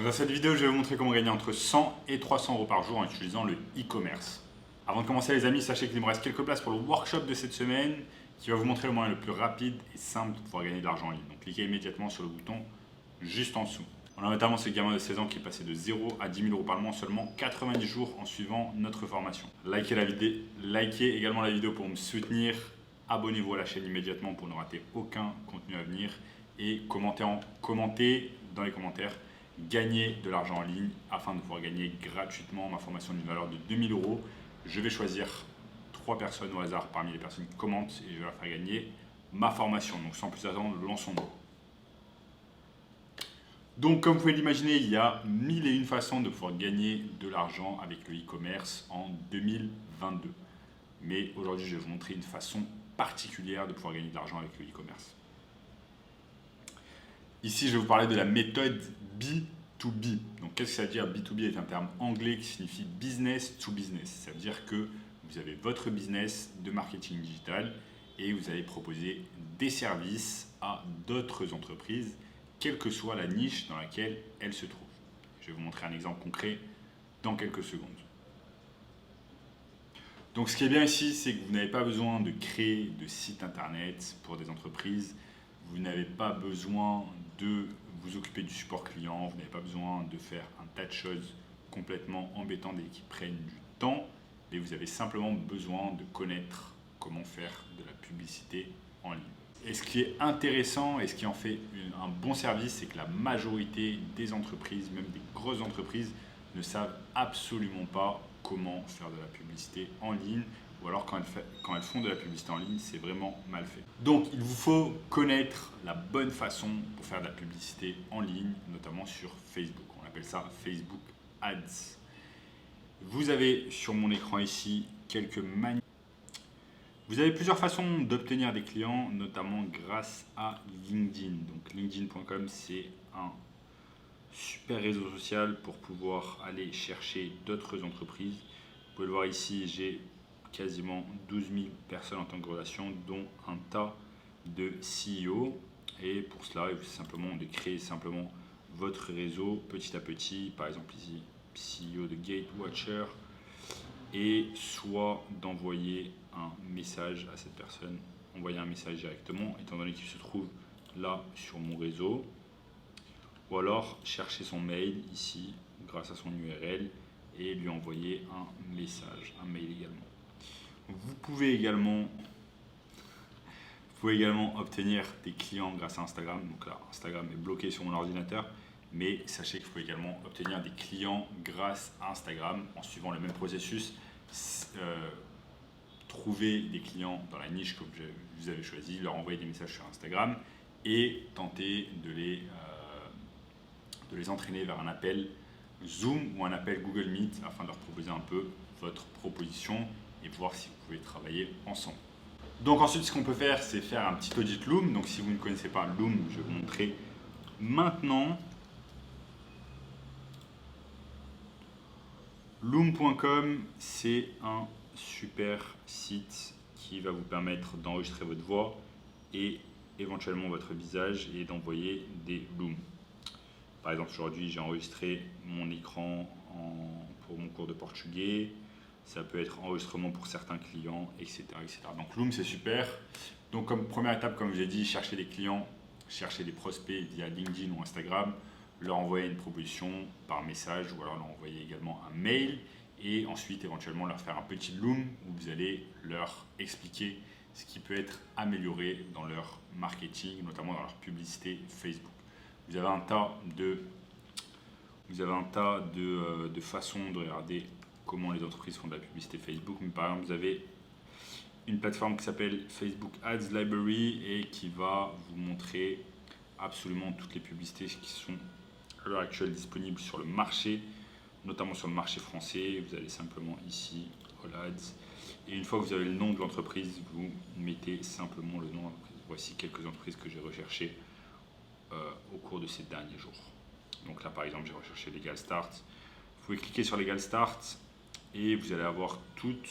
Donc dans cette vidéo, je vais vous montrer comment gagner entre 100 et 300 euros par jour en utilisant le e-commerce. Avant de commencer les amis, sachez qu'il me reste quelques places pour le workshop de cette semaine qui va vous montrer le moyen le plus rapide et simple de pouvoir gagner de l'argent en ligne. Donc cliquez immédiatement sur le bouton juste en dessous. On a notamment ce gamin de 16 ans qui est passé de 0 à 10 000 euros par mois en seulement 90 jours en suivant notre formation. Likez également la vidéo pour me soutenir. Abonnez-vous à la chaîne immédiatement pour ne rater aucun contenu à venir. Et commentez dans les commentaires, gagner de l'argent en ligne afin de pouvoir gagner gratuitement ma formation d'une valeur de 2 000 euros. Je vais choisir 3 personnes au hasard parmi les personnes qui commentent et je vais leur faire gagner ma formation. Donc sans plus attendre, lançons-nous. Donc comme vous pouvez l'imaginer, il y a 1001 façons de pouvoir gagner de l'argent avec le e-commerce en 2022. Mais aujourd'hui, je vais vous montrer une façon particulière de pouvoir gagner de l'argent avec le e-commerce. Ici, je vais vous parler de la méthode B2B. Donc qu'est-ce que ça veut dire? B2B est un terme anglais qui signifie business to business. Ça veut dire que vous avez votre business de marketing digital et vous allez proposer des services à d'autres entreprises, quelle que soit la niche dans laquelle elles se trouvent. Je vais vous montrer un exemple concret dans quelques secondes. Donc ce qui est bien ici, c'est que vous n'avez pas besoin de créer de site internet pour des entreprises. Vous n'avez pas besoin de vous occuper du support client. Vous n'avez pas besoin de faire un tas de choses complètement embêtantes et qui prennent du temps. Mais vous avez simplement besoin de connaître comment faire de la publicité en ligne. Et ce qui est intéressant et ce qui en fait un bon service, c'est que la majorité des entreprises, même des grosses entreprises, ne savent absolument pas comment faire de la publicité en ligne, ou alors quand elles font de la publicité en ligne, c'est vraiment mal fait. Donc il vous faut connaître la bonne façon pour faire de la publicité en ligne, notamment sur Facebook. On appelle ça Facebook Ads. Vous avez sur mon écran ici quelques manières. Vous avez plusieurs façons d'obtenir des clients, notamment grâce à LinkedIn. Donc LinkedIn.com, c'est un super réseau social pour pouvoir aller chercher d'autres entreprises. Vous pouvez le voir ici, j'ai quasiment 12 000 personnes en tant que relation, dont un tas de CEO. Et pour cela, il faut simplement de créer simplement votre réseau petit à petit. Par exemple ici, CEO de Gatewatcher. Et soit d'envoyer un message à cette personne, envoyer un message directement, étant donné qu'il se trouve là sur mon réseau. Ou alors chercher son mail ici, grâce à son URL, et lui envoyer un message, un mail également. Vous pouvez également obtenir des clients grâce à Instagram. Donc là, Instagram est bloqué sur mon ordinateur, mais sachez que vous pouvez également obtenir des clients grâce à Instagram en suivant le même processus. Trouver des clients dans la niche que vous avez choisi, leur envoyer des messages sur Instagram et tenter de les entraîner vers un appel Zoom ou un appel Google Meet afin de leur proposer un peu votre proposition et voir si vous pouvez travailler ensemble. Donc ensuite, ce qu'on peut faire, c'est faire un petit audit Loom. Donc si vous ne connaissez pas Loom, je vais vous montrer maintenant. Loom.com, c'est un super site qui va vous permettre d'enregistrer votre voix et éventuellement votre visage et d'envoyer des Looms. Par exemple, aujourd'hui, j'ai enregistré mon écran pour mon cours de portugais. Ça peut être enregistrement pour certains clients, etc. etc. Donc Loom, c'est super. Donc comme première étape, comme je l'ai dit, chercher des clients, chercher des prospects via LinkedIn ou Instagram, leur envoyer une proposition par message ou alors leur envoyer également un mail et ensuite éventuellement leur faire un petit Loom où vous allez leur expliquer ce qui peut être amélioré dans leur marketing, notamment dans leur publicité Facebook. Vous avez un tas de façons de regarder comment les entreprises font de la publicité Facebook. Mais par exemple, vous avez une plateforme qui s'appelle Facebook Ads Library et qui va vous montrer absolument toutes les publicités qui sont à l'heure actuelle disponibles sur le marché, notamment sur le marché français. Vous allez simplement ici, All Ads, et une fois que vous avez le nom de l'entreprise, vous mettez simplement le nom de l'entreprise. Voici quelques entreprises que j'ai recherchées au cours de ces derniers jours. Donc là, par exemple, j'ai recherché Legal Start. Vous pouvez cliquer sur Legal Start et vous allez avoir toutes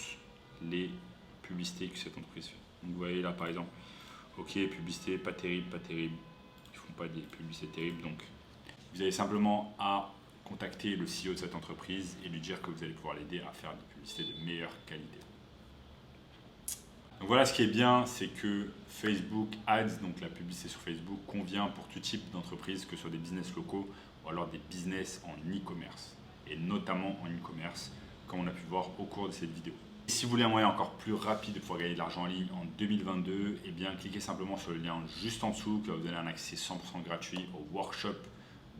les publicités que cette entreprise fait. Donc vous voyez là, par exemple, ok, publicité pas terrible, pas terrible. Ils font pas des publicités terribles, donc vous avez simplement à contacter le CEO de cette entreprise et lui dire que vous allez pouvoir l'aider à faire des publicités de meilleure qualité. Donc voilà, ce qui est bien, c'est que Facebook Ads, donc la publicité sur Facebook, convient pour tout type d'entreprise, que ce soit des business locaux ou alors des business en e-commerce, et notamment en e-commerce, comme on a pu voir au cours de cette vidéo. Et si vous voulez un moyen encore plus rapide de pouvoir gagner de l'argent en ligne en 2022, eh bien cliquez simplement sur le lien juste en dessous qui va vous donner un accès 100% gratuit au workshop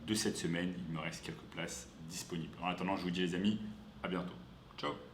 de cette semaine. Il me reste quelques places disponibles. En attendant, je vous dis les amis, à bientôt. Ciao.